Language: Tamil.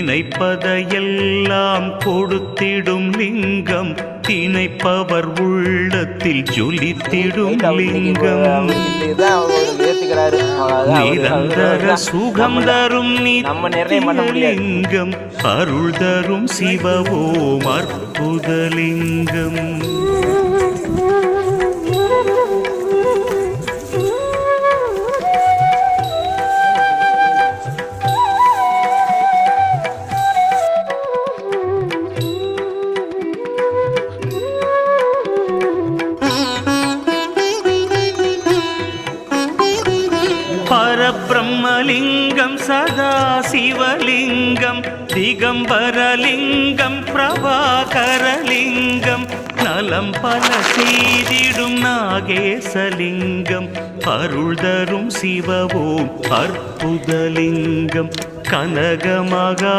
நினைப்பதையெல்லாம் கொடுத்திடும் லிங்கம், திணைப்பவர் உள்ளத்தில் ஜொலித்திடும் லிங்கம், நிரந்தர சுகம் தரும் நித்தியலிங்கம், அருள் தரும் சிவவோம் அற்புதலிங்கம். பரபிரம்மலிங்கம், சதா சிவலிங்கம், திகம்பரலிங்கம், பிரபாகரலிங்கம், நலம் பல செய்திடும் நாகேசலிங்கம், அருள் தரும் சிவவோம் அற்புதலிங்கம், கனகமகா